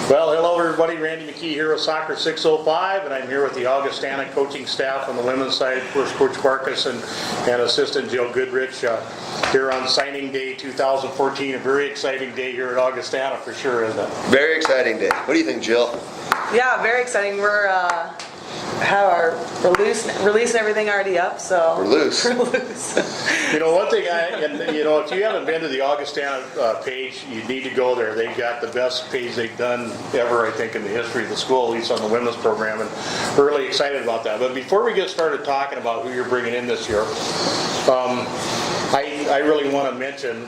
Well, hello everybody. Randy McKee here with Soccer 605, and I'm here with the Augustana coaching staff on the women's side. Of course, Coach Barkus and Assistant Jill Goodrich here on signing day 2014. A very exciting day here at Augustana for sure, isn't it? Very exciting day. What do you think, Jill? Yeah, very exciting. We're have our release and everything already up, so We're loose. We're loose. You know, one thing, if you haven't been to the Augustana page, you need to go there. They've got the best page they've done ever, I think, in the history of the school, at least on the women's program, and we're really excited about that. But before we get started talking about who you're bringing in this year, I really want to mention,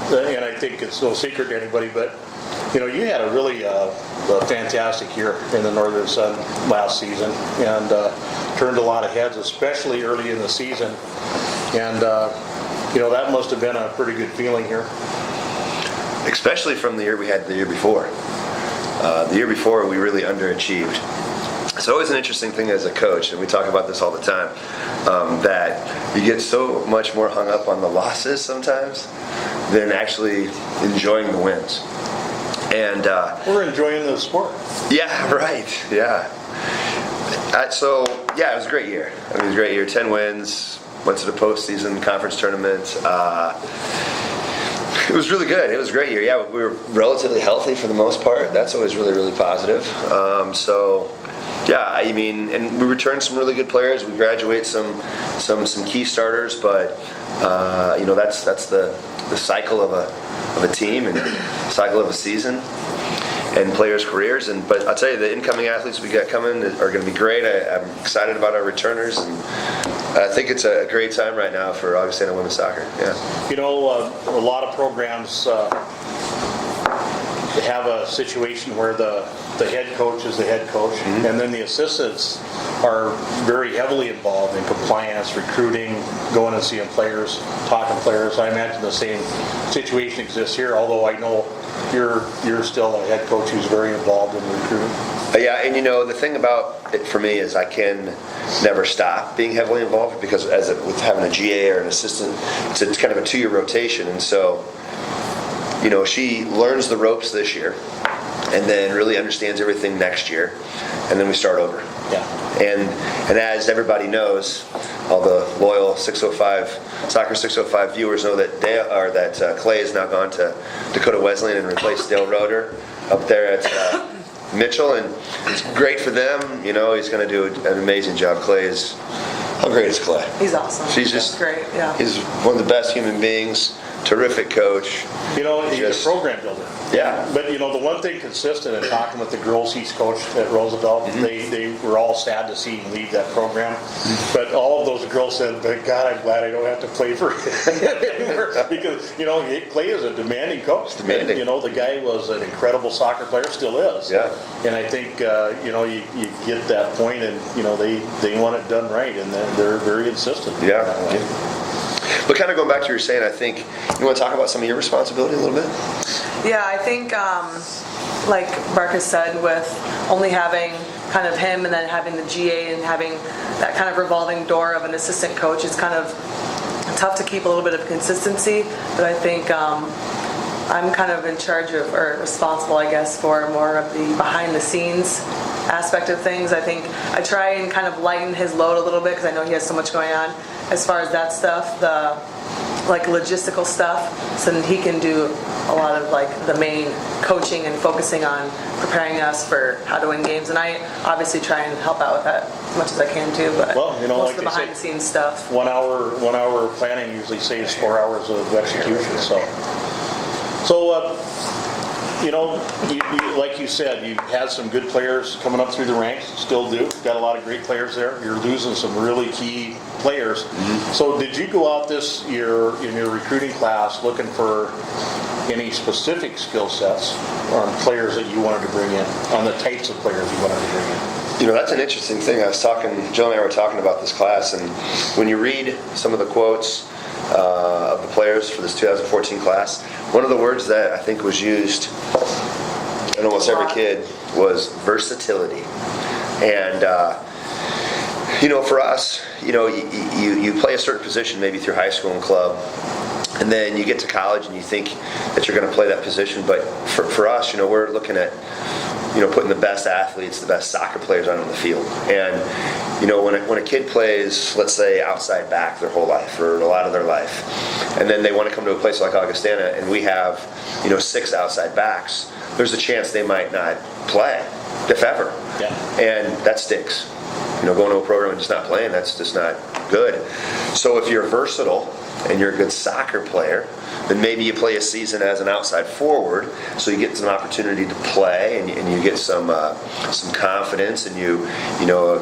and I think it's no secret to anybody, but you know, you had a really fantastic year in the Northern Sun last season, and turned a lot of heads, especially early in the season. And you know, that must have been a pretty good feeling here. Especially from the year we had the year before. The year before, we really underachieved. It's always an interesting thing as a coach, and we talk about this all the time, that you get so much more hung up on the losses sometimes than actually enjoying the wins. And we're enjoying the sport. Yeah, right. Yeah. So yeah, it was a great year. I mean, it was a great year. 10 wins. Went to the postseason conference tournament. It was really good. It was a great year. Yeah, we were relatively healthy for the most part. That's always really, really positive. So yeah, I mean, and we returned some really good players. We graduate some key starters, but you know, that's the cycle of a team and cycle of a season and players' careers. But I'll tell you, the incoming athletes we got coming are going to be great. I'm excited about our returners, and I think it's a great time right now for Augustana women's soccer. Yeah. You know, a lot of programs have a situation where the head coach is the head coach, mm-hmm. and then the assistants are very heavily involved in compliance, recruiting, going and seeing players, talking players. I imagine the same situation exists here, although I know you're still a head coach who's very involved in recruiting. Yeah, and you know, the thing about it for me is I can never stop being heavily involved, because with having a GA or an assistant, it's kind of a 2-year rotation, and so you know, she learns the ropes this year and then really understands everything next year, and then we start over. Yeah. And as everybody knows, all the loyal 605 Soccer 605 viewers know that Clay has now gone to Dakota Wesleyan and replaced Dale Roeder up there at Mitchell, and it's great for them. You know, he's going to do an amazing job. How great is Clay? He's awesome. She's just great. Yeah. He's one of the best human beings. Terrific coach. You know, he's a program builder. Yeah. But you know, the one thing consistent in talking with the girls he's coached at Roosevelt, mm-hmm. they were all sad to see him leave that program. Mm-hmm. But all of those girls said, "But God, I'm glad I don't have to play for him anymore." Because you know, Clay is a demanding coach. Demanding. And, you know, the guy was an incredible soccer player, still is. Yeah. And I think you know, you get that point, and you know, they want it done right, and they're very insistent. Yeah. But kind of going back to what you were saying, I think you want to talk about some of your responsibility a little bit? Yeah, I think, like Barkus said, with only having kind of him and then having the GA and having that kind of revolving door of an assistant coach, it's kind of tough to keep a little bit of consistency. But I think I'm kind of in charge of, or responsible, I guess, for more of the behind-the-scenes aspect of things. I think I try and kind of lighten his load a little bit, because I know he has so much going on as far as that stuff, the like logistical stuff, so then he can do a lot of like the main coaching and focusing on preparing us for how to win games. And I obviously try and help out with that as much as I can too, but well, you know, most like of the behind the scenes stuff. 1 hour planning usually saves 4 hours of execution. So you know, like you said, you had some good players coming up through the ranks, still do. You've got a lot of great players there. You're losing some really key players. Mm-hmm. So did you go out this year in your recruiting class looking for any specific skill sets on players that you wanted to bring in, on the types of players you wanted to bring in? You know, that's an interesting thing. Jill and I were talking about this class, and when you read some of the quotes of the players for this 2014 class, one of the words that I think was used in almost every kid was versatility. And you know, for us, you know, you play a certain position maybe through high school and club, and then you get to college and you think that you're going to play that position. But for us, you know, we're looking at putting the best athletes, the best soccer players out on the field. And when a kid plays, let's say, outside back their whole life or a lot of their life, and then they want to come to a place like Augustana and we have 6 outside backs, there's a chance they might not play, if ever. Yeah. And that stinks. Going to a program and just not playing, that's just not good. So if you're versatile and you're a good soccer player, then maybe you play a season as an outside forward, so you get some opportunity to play and you get some confidence, and you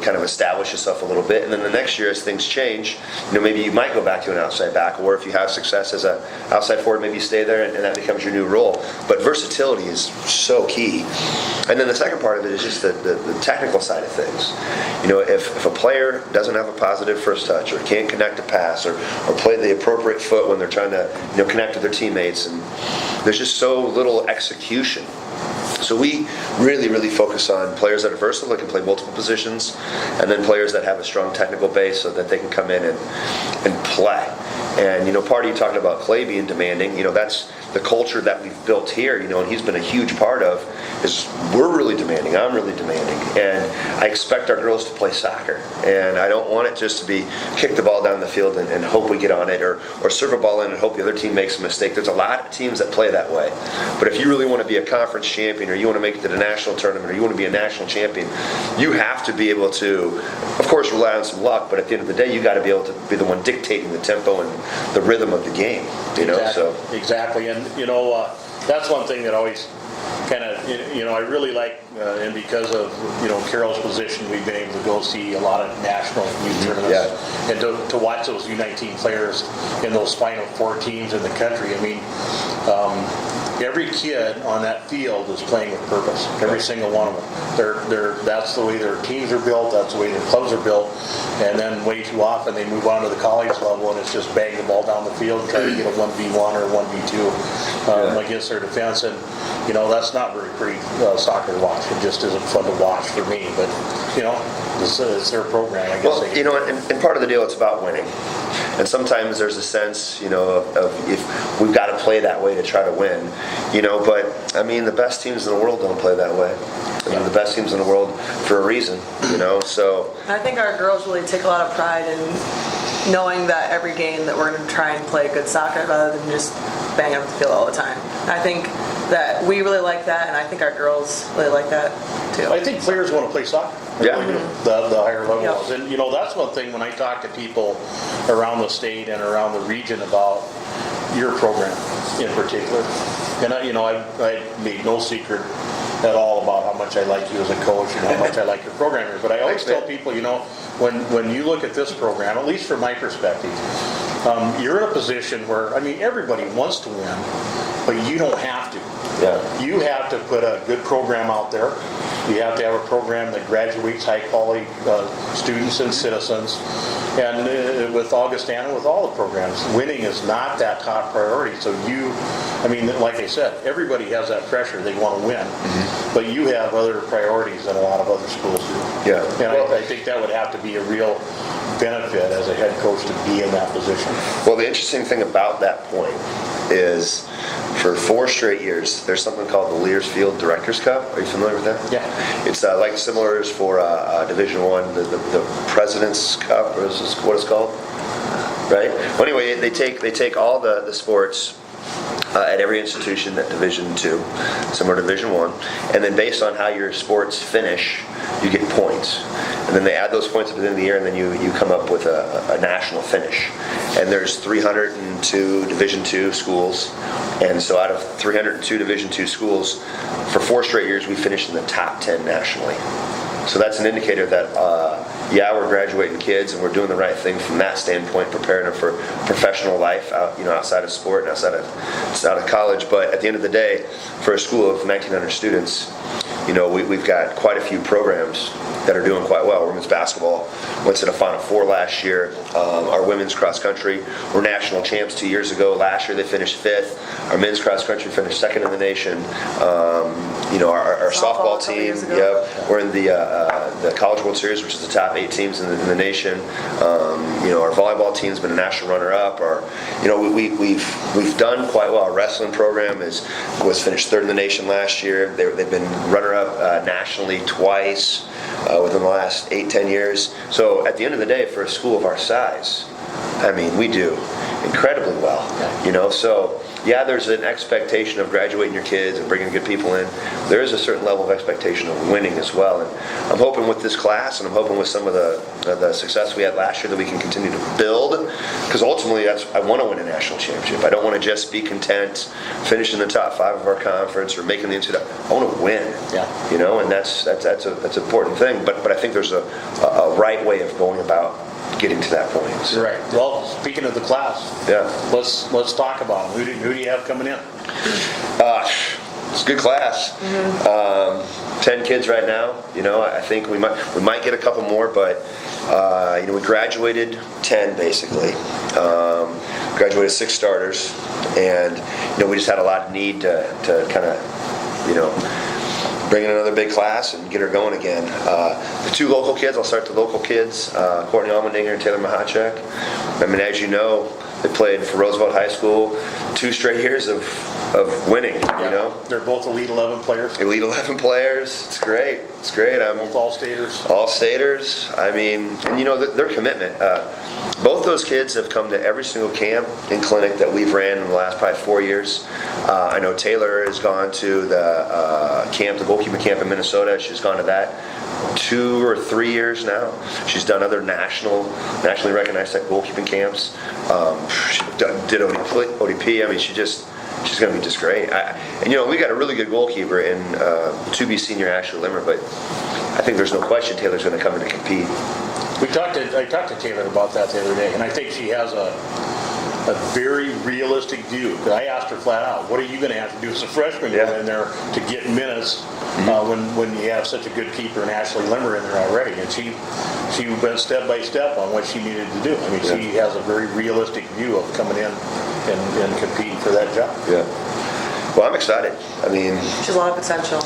kind of establish yourself a little bit. And then the next year, as things change, maybe you might go back to an outside back, or if you have success as an outside forward, maybe you stay there and that becomes your new role. But versatility is so key. And then the second part of it is just the technical side of things. If a player doesn't have a positive first touch, or can't connect a pass, or play the appropriate foot when they're trying to connect with their teammates, and there's just so little execution. So we really, really focus on players that are versatile, that can play multiple positions, and then players that have a strong technical base so that they can come in and play. And part of you talking about Clay being demanding, that's the culture that we've built here, and he's been a huge part of, is we're really demanding, I'm really demanding, and I expect our girls to play soccer, and I don't want it just to be kick the ball down the field and hope we get on it, or serve a ball in and hope the other team makes a mistake. There's a lot of teams that play that way, but if you really want to be a conference champion, or you want to make it to the national tournament, or you want to be a national champion, you have to be able to, of course, rely on some luck, but at the end of the day, you got to be able to be the one dictating the tempo and the rhythm of the game, Exactly. And that's one thing that always kind of, I really like, and because of, Carol's position, we've been able to go see a lot of national youth tournaments. Yeah. And to watch those U19 players in those Final Four teams in the country. I mean, every kid on that field is playing with purpose. Every single one of them. That's the way their teams are built. That's the way their clubs are built. And then way too often they move on to the college level and it's just bang the ball down the field and try to get a 1v1 or 1v2 against their defense. And that's not very pretty soccer to watch. It just isn't fun to watch for me. But it's their program, I guess. Well, and part of the deal, it's about winning. And sometimes there's a sense, of if we've got to play that way to try to win, but I mean, the best teams in the world don't play that way. The best teams in the world for a reason, so. I think our girls really take a lot of pride in knowing that every game that we're going to try and play good soccer rather than just bang up the field all the time. I think that we really like that, and I think our girls really like that too. I think players want to play soccer. Yeah. The higher levels. Yep. And that's one thing when I talk to people around the state and around the region about your program in particular. And I made no secret at all about how much I like you as a coach and how much I like your program here. But I always tell people, when you look at this program, at least from my perspective, you're in a position where, everybody wants to win, but you don't have to. Yeah. You have to put a good program out there. You have to have a program that graduates high-quality students and citizens. And with Augustana, with all the programs, winning is not that top priority. So like I said, everybody has that pressure. They want to win. Mm-hmm. But you have other priorities than a lot of other schools do. Yeah. And I think that would have to be a real benefit as a head coach to be in that position. Well, the interesting thing about that point is, for 4 straight years, there's something called the Learsfield Directors Cup. Are you familiar with that? Yeah. It's like similar as for Division I, the President's Cup, or is this what it's called? Right? Well, anyway, they take all the sports at every institution at Division II, similar to Division I, and then based on how your sports finish, you get points. And then they add those points at the end of the year, and then you come up with a national finish. And there's 302 Division II schools, and so out of 302 Division II schools, for 4 straight years, we finished in the top 10 nationally. So that's an indicator that, we're graduating kids and we're doing the right thing from that standpoint, preparing them for professional life outside of sport and outside of college. But at the end of the day, for a school of 1,900 students, we've got quite a few programs that are doing quite well. Women's basketball went to the Final Four last year. Our women's cross country were national champs 2 years ago. Last year they finished 5th. Our men's cross country finished 2nd in the nation. Our softball team, we're in the the College World Series, which is the top 8 teams in the nation. Our volleyball team's been a national runner-up. We've done quite well. Our wrestling program was finished 3rd in the nation last year. They've been runner-up nationally twice within the last 8-10 years. So at the end of the day, for a school of our size, I mean, we do incredibly well. So yeah, there's an expectation of graduating your kids and bringing good people in. There is a certain level of expectation of winning as well. And I'm hoping with this class, and I'm hoping with some of the success we had last year, that we can continue to build. Because ultimately, I want to win a national championship. I don't want to just be content finishing in the top 5 of our conference or making the NCAA. I want to win. And that's an important thing. But I think there's a right way of going about getting to that point. So. Right. Well, speaking of the class, let's talk about them. Who do you have coming in? It's a good class. 10 kids right now. I think we might get a couple more, but we graduated 10 basically. Graduated 6 starters, and we just had a lot of need to kind of bring in another big class and get her going again. The 2 local kids, I'll start the local kids, Courtney Allmendinger and Taylor Mahachek. I mean, as you know, they played for Roosevelt High School 2 straight years of winning, They're both Elite 11 players. Elite 11 players. It's great. Both All-Staters. All-Staters. I mean, and their commitment. Both those kids have come to every single camp and clinic that we've ran in the last probably 4 years. I know Taylor has gone to the goalkeeping camp in Minnesota. She's gone to that 2 or 3 years now. She's done other nationally recognized goalkeeping camps. She did ODP. I mean, she's going to be just great. We got a really good goalkeeper in 2B senior Ashley Limmer, but I think there's no question Taylor's going to come in and compete. I talked to Taylor about that the other day, and I think she has a very realistic view. I asked her flat out, what are you going to have to do as a freshman in there to get minutes when you have such a good keeper in Ashley Limmer in there already? And she went step by step on what she needed to do. I mean, she has a very realistic view of coming in and competing for that job. Yeah. Well, I'm excited. I mean, she has a lot of potential.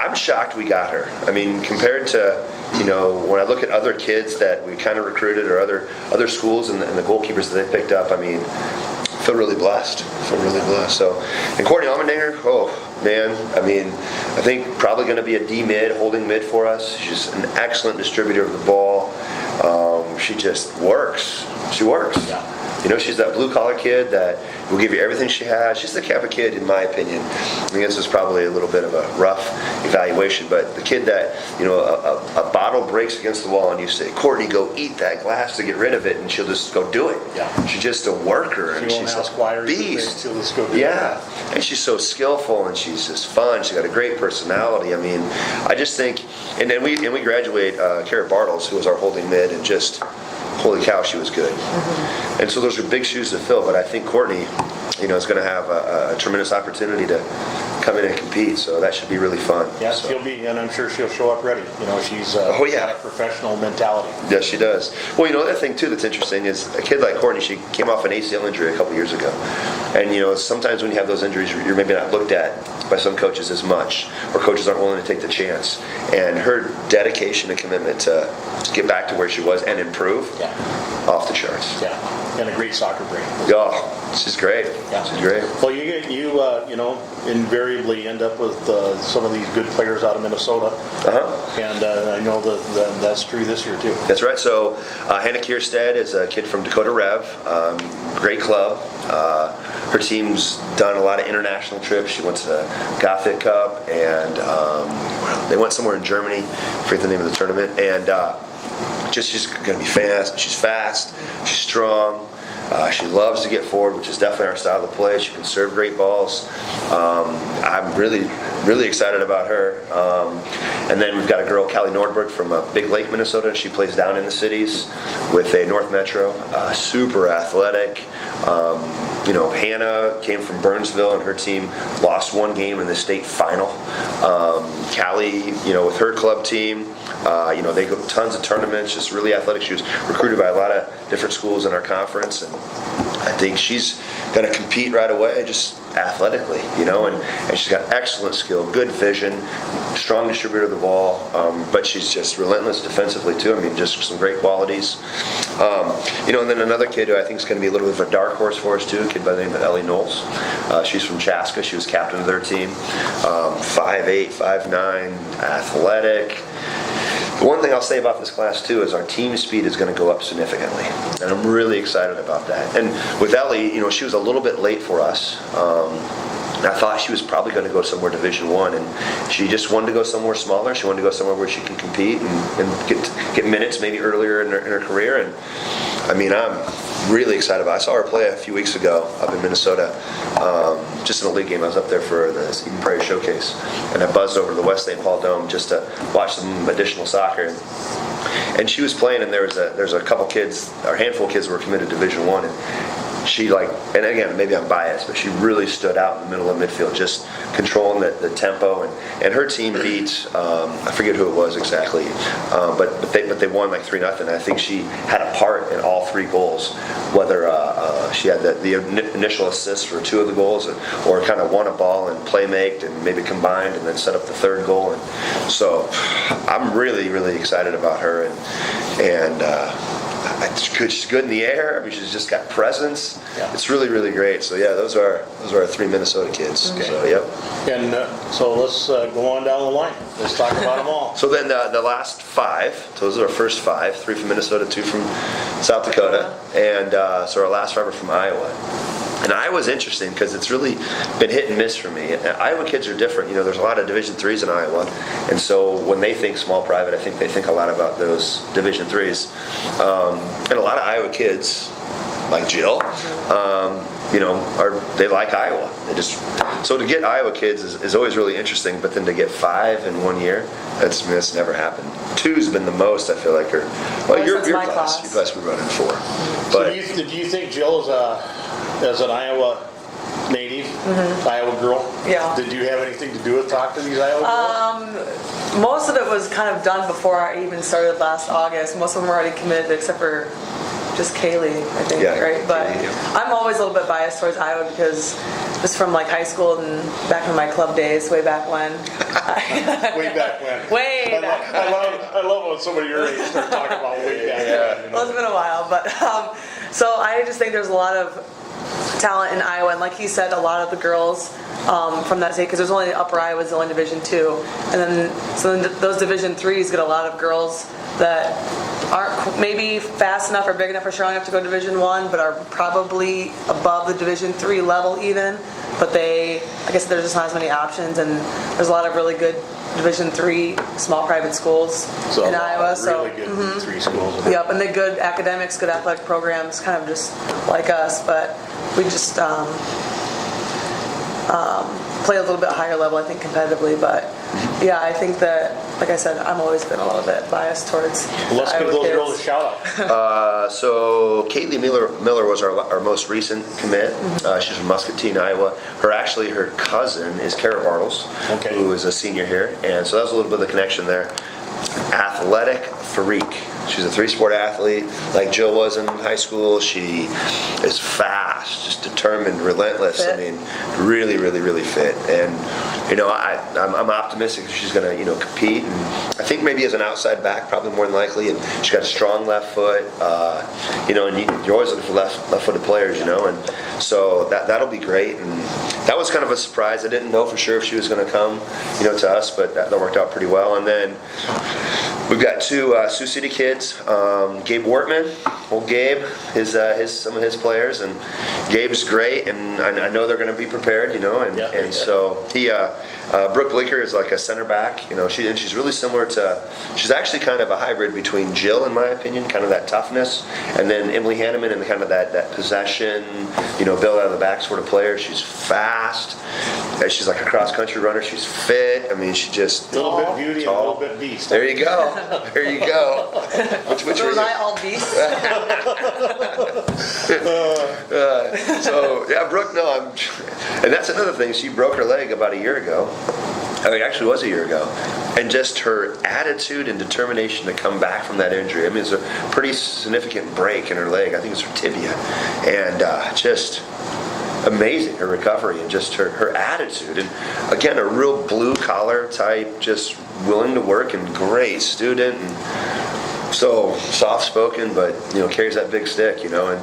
I'm shocked we got her. I mean, compared to when I look at other kids that we kind of recruited or other schools and the goalkeepers that they picked up, I mean, I feel really blessed. So, and Courtney Allmendinger, oh man, I mean, I think probably going to be a D mid, holding mid for us. She's an excellent distributor of the ball. She just works. She works. Yeah. She's that blue-collar kid that will give you everything she has. She's the type of kid, in my opinion. I think this is probably a little bit of a rough evaluation, but the kid that, a bottle breaks against the wall and you say, Courtney, go eat that glass to get rid of it, and she'll just go do it. Yeah. She's just a worker. She won't ask why or beast. She'll just go do it. And she's so skillful, and she's just fun. She's got a great personality. I mean, I just think, and then we graduate Kara Bartles, who was our holding mid, and just, holy cow, she was good. And so those are big shoes to fill, but I think Courtney, is going to have a tremendous opportunity to come in and compete, so that should be really fun. Yeah, so. she'll be, and I'm sure she'll show up ready. She's got a professional mentality. Yes, she does. Well, the other thing, too, that's interesting is a kid like Courtney, she came off an ACL injury a couple years ago. And, sometimes when you have those injuries, you're maybe not looked at by some coaches as much, or coaches aren't willing to take the chance. And her dedication and commitment to get back to where she was and improve, off the charts. Yeah, and a great soccer brain. Oh, she's great. Yeah. She's great. Well, you invariably end up with some of these good players out of Minnesota. And I know that's true this year, too. That's right. So Hannah Kierstead is a kid from Dakota Rev. Great club. Her team's done a lot of international trips. She went to the Gothic Cup, and they went somewhere in Germany. I forget the name of the tournament. And she's going to be fast. She's fast. She's strong. She loves to get forward, which is definitely our style of play. She can serve great balls. I'm really, really excited about her. And then we've got a girl, Callie Nordberg, from Big Lake, Minnesota. She plays down in the cities with a North Metro. Super athletic. Hannah came from Burnsville, and her team lost one game in the state final. Callie, with her club team, they go to tons of tournaments, just really athletic. She was recruited by a lot of different schools in our conference, and I think she's going to compete right away. Just athletically, and she's got excellent skill, good vision, strong distributor of the ball, but she's just relentless defensively too. I mean, just some great qualities. And then another kid who I think is going to be a little bit of a dark horse for us too, a kid by the name of Ellie Knowles. She's from Chaska. She was captain of their team. 5'8", 5'9", athletic. The one thing I'll say about this class too is our team speed is going to go up significantly, and I'm really excited about that. And with Ellie, she was a little bit late for us. I thought she was probably going to go somewhere Division I, and she just wanted to go somewhere smaller. She wanted to go somewhere where she can compete and get minutes maybe earlier in her career. And I mean, I'm really excited about it. I saw her play a few weeks ago up in Minnesota, just in a league game. I was up there for the Eden Prairie Showcase, and I buzzed over to the West St. Paul Dome just to watch some additional soccer. And she was playing, and there's a couple kids, or a handful of kids who were committed to Division I, and she and again, maybe I'm biased, but she really stood out in the middle of midfield, just controlling the tempo, and her team beat, I forget who it was exactly, but they won like 3-0. I think she had a part in all 3 goals, whether she had the initial assist for 2 of the goals, or kind of won a ball and playmaked and maybe combined and then set up the 3rd goal. And so I'm really, really excited about her, and she's good in the air. I mean, she's just got presence. Yeah. It's really, really great. So yeah, those are our 3 Minnesota kids. Okay. So yep. And so let's go on down the line. Let's talk about them all. So then the last 5. So those are our first 5. 3 from Minnesota, 2 from South Dakota, and so our last 5 are from Iowa. And Iowa's interesting because it's really been hit and miss for me. And Iowa kids are different. There's a lot of Division IIIs in Iowa, and so when they think small private, I think they think a lot about those Division IIIs. And a lot of Iowa kids, like Jill, they like Iowa. So to get Iowa kids is always really interesting. But then to get 5 in 1 year, that's never happened. 2's been the most, I feel like. Your class we run in 4. But so do you think Jill is an Iowa native, Iowa girl? Yeah. Did you have anything to do with talking to these Iowa girls? Most of it was kind of done before I even started last August. Most of them were already committed except for just Kaylee, I think, right? But I'm always a little bit biased towards Iowa because just from like high school and back in my club days, way back when. Way back when. Way back when. I love when somebody your age starts talking about way back when. Well, it's been a while, but so I just think there's a lot of talent in Iowa, and like he said, a lot of the girls from that state, because there's only Upper Iowa's the only Division II, and then those Division IIIs get a lot of girls that aren't maybe fast enough or big enough or strong enough to go to Division I, but are probably above the Division III level even. But I guess there's just not as many options, and there's a lot of really good Division III small private schools in Iowa. So really good 3 schools. Yep, and they're good academics, good athletic programs, kind of just like us, but we just play a little bit higher level, I think, competitively. But yeah, I think that, like I said, I've always been a little bit biased towards let's give those girls a shout out. So Caitlin Miller was our most recent commit. She's from Muscatine, Iowa. Her cousin is Kara Bartles, who is a senior here, and so that was a little bit of the connection there. Athletic freak. She's a 3-sport athlete, like Jill was in high school. She is fast, just determined, relentless. Fit. I mean, really, really, really fit. And I'm optimistic that she's going to compete. And I think maybe as an outside back, probably more than likely. And she's got a strong left foot. And you're always looking for left-footed players, And so that'll be great. And that was kind of a surprise. I didn't know for sure if she was going to come, to us, but that worked out pretty well. And then we've got 2 Sioux City kids. Gabe Wortman, old Gabe, some of his players, and Gabe's great, and I know they're going to be prepared, So he, Brooke Bleeker is like a center back, she's really similar to, she's actually kind of a hybrid between Jill, in my opinion, kind of that toughness, and then Emily Hanneman and kind of that possession, build out of the back sort of player. She's fast. She's like a cross-country runner. She's fit. I mean, she just... A little bit beauty and a little bit beast. There you go. There you go. Which was I all beast? So, yeah, Brooke, and that's another thing. She broke her leg about a year ago. I think it actually was a year ago. And just her attitude and determination to come back from that injury. I mean, it's a pretty significant break in her leg. I think it's her tibia. And amazing, her recovery and just her attitude. And again, a real blue collar type, just willing to work and great student. And so soft spoken, but carries that big stick, and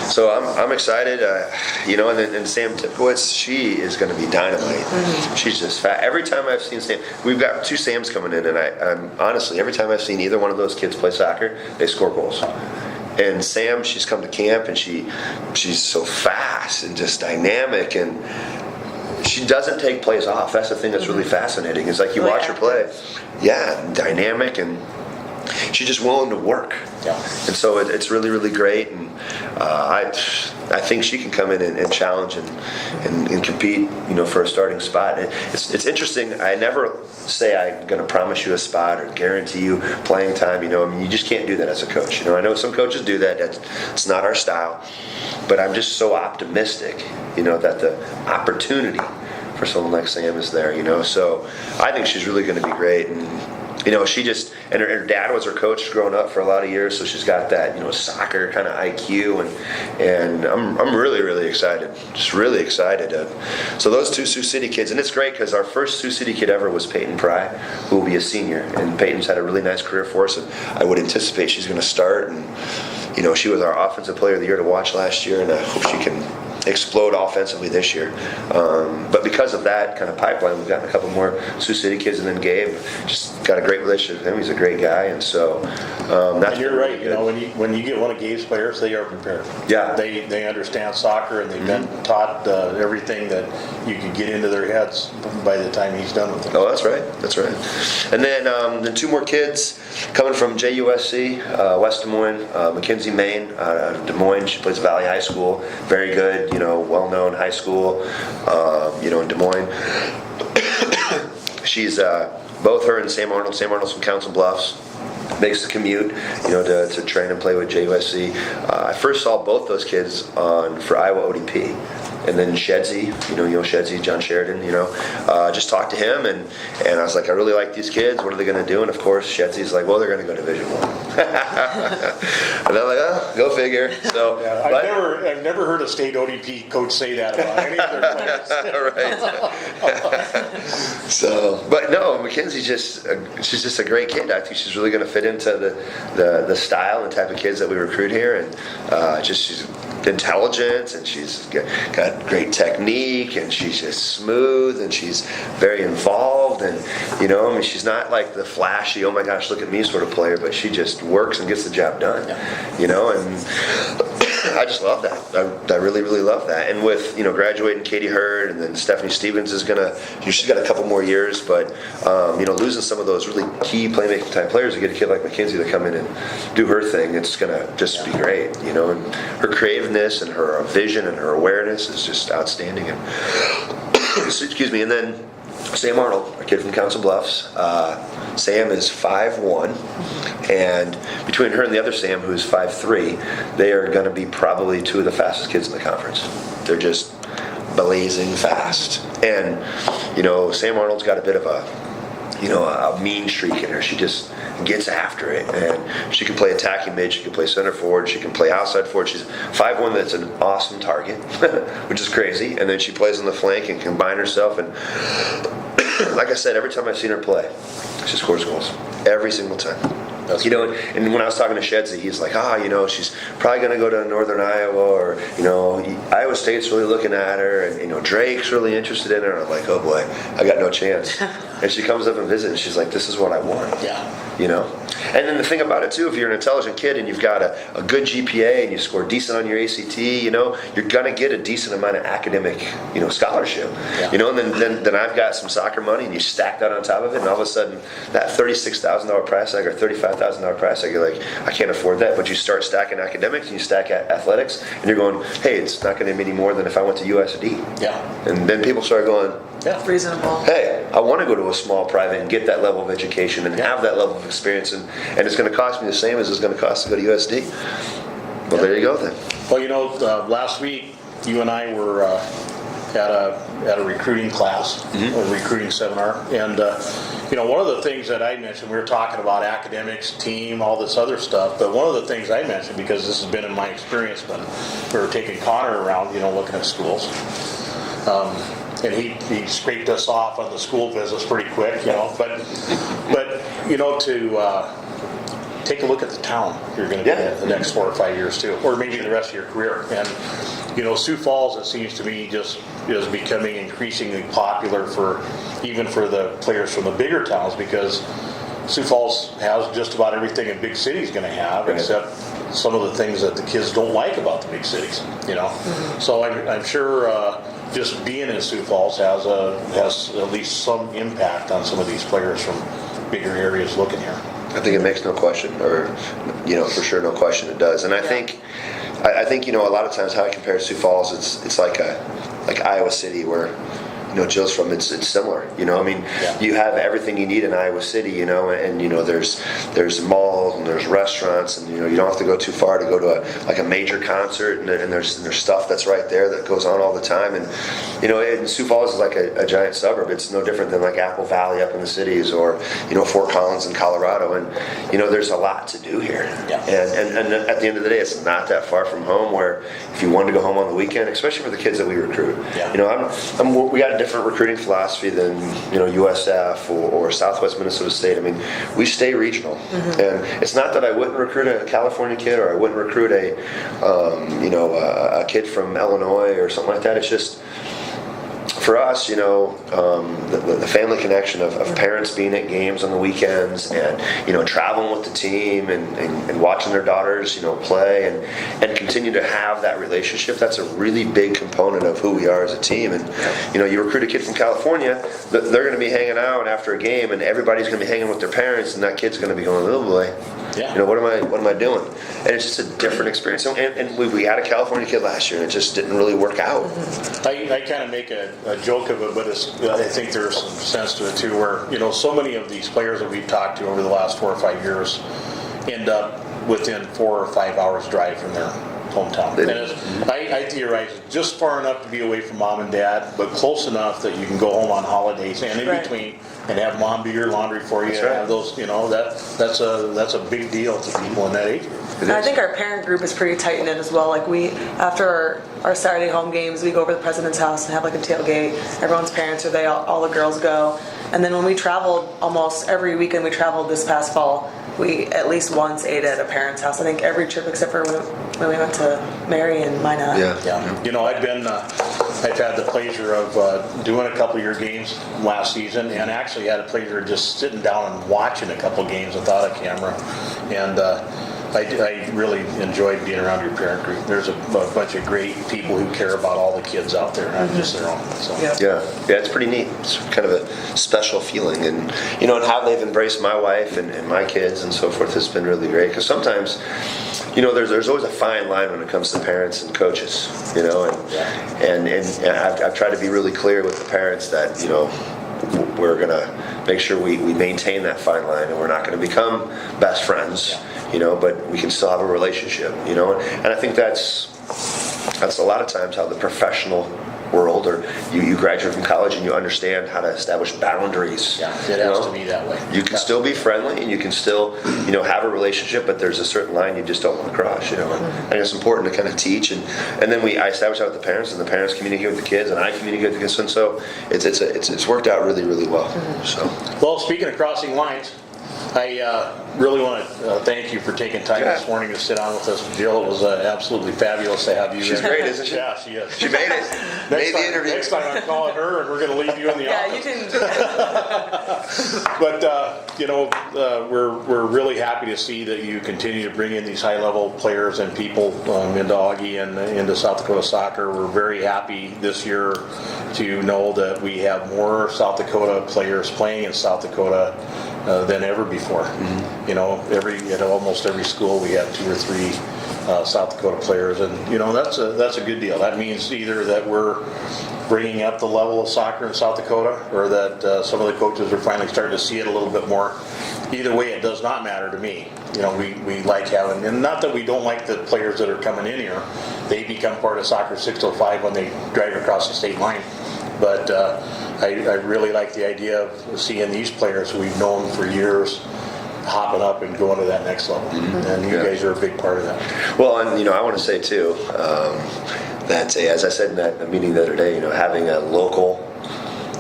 so I'm excited, and then Sam Tipkowitz, she is going to be dynamite. She's just fat. Every time I've seen Sam, we've got 2 Sams coming in, and I'm honestly, every time I've seen either one of those kids play soccer, they score goals. And Sam, she's come to camp, and she's so fast and just dynamic, and she doesn't take plays off. That's the thing that's really fascinating. It's like you watch her play, dynamic, and she's just willing to work. Yeah. And so it's really, really great. And I think she can come in and challenge and compete, for a starting spot. And it's interesting. I never say I'm going to promise you a spot or guarantee you playing time. You just can't do that as a coach. I know some coaches do that. It's not our style. But I'm just so optimistic, that the opportunity for someone like Sam is there. So I think she's really going to be great. And she just, and her dad was her coach growing up for a lot of years, so she's got that, soccer kind of IQ, and I'm really, really excited, just really excited. So those 2 Sioux City kids, and it's great because our first Sioux City kid ever was Peyton Pry, who will be a senior, and Peyton's had a really nice career for us, and I would anticipate she's going to start, and she was our offensive player of the year to watch last year, and I hope she can explode offensively this year. But because of that kind of pipeline, we've gotten a couple more Sioux City kids, and then Gabe just got a great relationship with him. He's a great guy, and so that's. And you're right. When you get one of Gabe's players, they are prepared. Yeah. They understand soccer, and they've been taught everything that you can get into their heads by the time he's done with them. Oh, that's right. That's right. And then 2 more kids coming from JUSC, West Des Moines, Mackenzie Main, out of Des Moines. She plays Valley High School. Very good. Well-known high school, in Des Moines. She's both her and Sam Arnold. Sam Arnold's from Council Bluffs. Makes the commute, to train and play with JUSC. I first saw both those kids for Iowa ODP. And then Shedsy, Shedsy, John Sheridan, just talked to him, and I was like, I really like these kids. What are they going to do? And of course, Shedsy's like, well, they're going to go Division I. And I'm like, oh, go figure. So, I've never heard a state ODP coach say that about any of their players. Right. So, but no, Mackenzie's she's just a great kid. I think she's really going to fit into the style and type of kids that we recruit here, and she's intelligent, and she's got great technique, and she's just smooth, and she's very involved, and she's not like the flashy, oh my gosh, look at me sort of player, but she just works and gets the job done. And I just love that. I really, really love that. And with graduating Katie Hurd, and then Stephanie Stevens is she's got a couple more years, but losing some of those really key playmaking type players to get a kid like Mackenzie to come in and do her thing, it's gonna just be great. And her creativeness and her vision and her awareness is just outstanding. And excuse me. And then Sam Arnold, a kid from Council Bluffs. Sam is 5'1", and between her and the other Sam, who's 5'3", they are going to be probably 2 of the fastest kids in the conference. They're just blazing fast. And, Sam Arnold's got a bit of a mean streak in her. She just gets after it, and she can play attacking mid, she can play center forward, she can play outside forward. She's 5'1", that's an awesome target, which is crazy. And then she plays on the flank and can combine herself, and like I said, every time I've seen her play, she scores goals every single time. And when I was talking to Shedsy, he's like, she's probably going to go to Northern Iowa, or, Iowa State's really looking at her, and, Drake's really interested in her. And I'm like, oh boy, I got no chance. And she comes up and visits, and she's like, this is what I want. Yeah. And then the thing about it too, if you're an intelligent kid and you've got a good GPA and you score decent on your ACT, you're gonna get a decent amount of academic, scholarship. Yeah. And then I've got some soccer money, and you stack that on top of it, and all of a sudden that $36,000 price tag or $35,000 price tag, you're like, I can't afford that. But you start stacking academics and you stack athletics, and you're going, hey, it's not gonna be any more than if I went to USD. Yeah. And then people start going, Yeah. Reasonable. Hey, I want to go to a small private and get that level of education and have that level of experience, and it's going to cost me the same as it's going to cost to go to USD. Well, there you go then. Well, last week you and I were at a recruiting class, a recruiting seminar, and one of the things that I mentioned, we were talking about academics, team, all this other stuff, but one of the things I mentioned, because this has been in my experience when we were taking Connor around, looking at schools, and he scraped us off on the school visits pretty quick, but to take a look at the town you're going to be in the next 4 or 5 years too, or maybe the rest of your career. And Sioux Falls, it seems to me, just is becoming increasingly popular even for the players from the bigger towns, because Sioux Falls has just about everything a big city is going to have, except some of the things that the kids don't like about the big cities. So I'm sure just being in Sioux Falls has at least some impact on some of these players from bigger areas looking here. I think it makes no question, or for sure no question it does. And I think a lot of times how I compare Sioux Falls, it's like Iowa City, where Jill's from. It's similar. You have everything you need in Iowa City. And there's malls and there's restaurants, and you don't have to go too far to go to a major concert, and there's stuff that's right there that goes on all the time. And and Sioux Falls is like a giant suburb. It's no different than like Apple Valley up in the cities, or Fort Collins in Colorado. And there's a lot to do here. Yeah. And at the end of the day, it's not that far from home. Where if you wanted to go home on the weekend, especially for the kids that we recruit, we got a different recruiting philosophy than USF or Southwest Minnesota State. I mean, we stay regional, and it's not that I wouldn't recruit a California kid, or I wouldn't recruit a kid from Illinois or something like that. It's just, for us, the family connection of parents being at games on the weekends, and traveling with the team, and watching their daughters play, and continue to have that relationship. That's a really big component of who we are as a team. And you recruit a kid from California, they're going to be hanging out after a game, and everybody's going to be hanging with their parents, and that kid's going to be going, oh boy, what am I doing? And it's just a different experience. And we had a California kid last year, and it just didn't really work out. I kind of make a joke of it, but I think there's some sense to it too, where so many of these players that we've talked to over the last 4 or 5 years end up within 4 or 5 hours drive from their hometown. And I theorize just far enough to be away from mom and dad, but close enough that you can go home on holidays and in between, and have mom do your laundry for you. That's right. Have those, that's a big deal to people in that age group. And I think our parent group is pretty tight knit as well. Like after our Saturday home games, we go over to the president's house and have like a tailgate. Everyone's parents are there, all the girls go. And then when we traveled, almost every weekend we traveled this past fall, we at least once ate at a parent's house. I think every trip except for when we went to Mary and Minot. Yeah. I've had the pleasure of doing a couple of your games last season, and actually had a pleasure of just sitting down and watching a couple of games without a camera. And I really enjoyed being around your parent group. There's a bunch of great people who care about all the kids out there, not just their own. So. Yeah, it's pretty neat. It's kind of a special feeling, and and how they've embraced my wife and my kids and so forth has been really great. Because sometimes, there's always a fine line when it comes to parents and coaches, and I've tried to be really clear with the parents that we're gonna make sure we maintain that fine line, and we're not going to become best friends. But we can still have a relationship, and I think that's a lot of times how the professional world, or you graduate from college and you understand how to establish boundaries. Yeah, it has to be that way. You can still be friendly, and you can still, have a relationship, but there's a certain line you just don't want to cross, And I think it's important to kind of teach, and then I establish that with the parents, and the parents communicate with the kids, and I communicate with the kids, and so it's worked out really, really well. So. Well, speaking of crossing lines, I really want to thank you for taking time this morning to sit down with us, Jill. It was absolutely fabulous to have you. She's great, isn't she? Yeah, she is. She made it. Made the interview. Next time I'm calling her, and we're going to leave you in the office. Yeah, you can. But we're really happy to see that you continue to bring in these high-level players and people into Augie and into South Dakota soccer. We're very happy this year to know that we have more South Dakota players playing in South Dakota than ever before. You know, at almost every school we have 2 or 3 South Dakota players, and you know that's a good deal. That means either that we're bringing up the level of soccer in South Dakota, or that some of the coaches are finally starting to see it a little bit more. Either way, it does not matter to me. You know, we like having, and not that we don't like the players that are coming in here. They become part of Soccer 605 when they drive across the state line. But I really like the idea of seeing these players who we've known for years hopping up and going to that next level. And you guys are a big part of that. Well, and you know, I want to say too that, as I said in that meeting the other day, you know, having a local,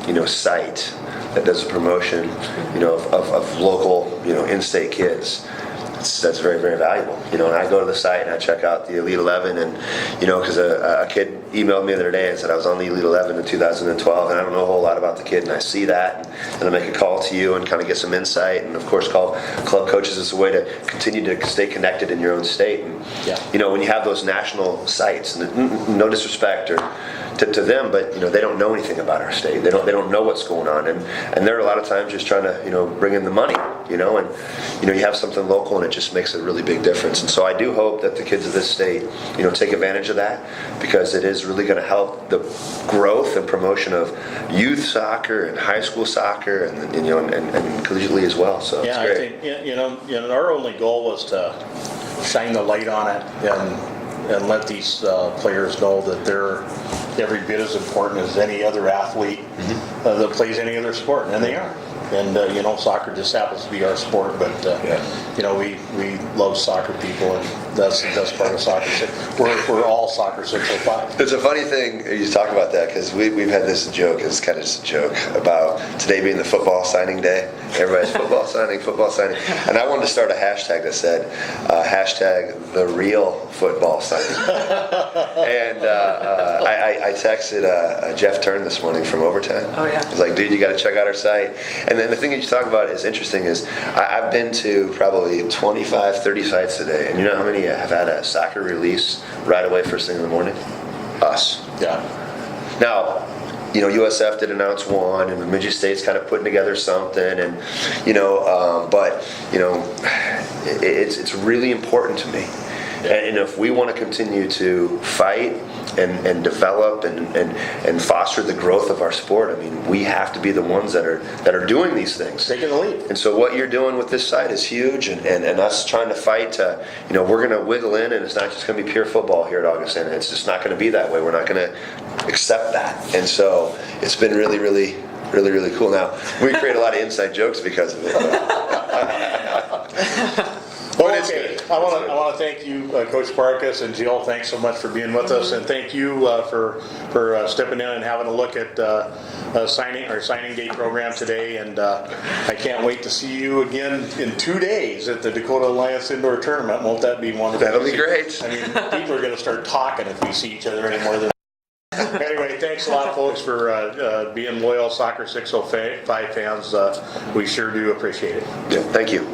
you know, site that does a promotion, you know, of local, you know, in-state kids. That's very, very valuable. You know, and I go to the site and I check out the Elite 11, and you know, because a kid emailed me the other day and said I was on the Elite 11 in 2012, and I don't know a whole lot about the kid, and I see that, and I make a call to you and kind of get some insight, and of course call club coaches as a way to continue to stay connected in your own state. And you know, when you have those national sites, and no disrespect or to them, but you know, they don't know anything about our state. They don't know what's going on, and they're a lot of times just trying to, you know, bring in the money, you know, and you know, you have something local and it just makes a really big difference. And so I do hope that the kids of this state, you know, take advantage of that, because it is really going to help the growth and promotion of youth soccer and high school soccer, and you know, and collegiately as well. So yeah, it's great. I think you know our only goal was to shine the light on it and let these players know that they're every bit as important as any other athlete that plays any other sport, and they are. And you know, soccer just happens to be our sport, but you know, we love soccer people, and that's the best part of soccer. We're all Soccer 605. It's a funny thing you talk about that, because we've had this joke, it's kind of just a joke, about today being the football signing day. Everybody's football signing, and I wanted to start a hashtag that said hashtag the real football signing. And I texted Jeff Turn this morning from Overtime. Oh yeah. I was like, dude, you got to check out our site. And then the thing that you talk about is interesting is I've been to probably 25, 30 sites today, and you know how many have had a soccer release right away first thing in the morning? Us. Yeah. Now, you know, USF did announce one, and the Midget State's kind of putting together something, and you know, but you know, it's really important to me. And if we want to continue to fight and develop and foster the growth of our sport, I mean, we have to be the ones that are doing these things. Taking the lead. And so what you're doing with this site is huge, and us trying to fight to, you know, we're going to wiggle in, and it's not just going to be pure football here at Augustana. It's just not going to be that way. We're not going to accept that. And so it's been really, really, really, really cool. Now, we create a lot of inside jokes because of it. Well, okay. I want to thank you, Coach Barkus and Jill. Thanks so much for being with us, and thank you for stepping in and having a look at signing day program today. And I can't wait to see you again in 2 days at the Dakota Alliance Indoor Tournament. Won't that be wonderful? That'll be great. I mean, people are going to start talking if we see each other anymore than. Anyway, thanks a lot, folks, for being loyal Soccer 605 fans. We sure do appreciate it. Yeah, thank you.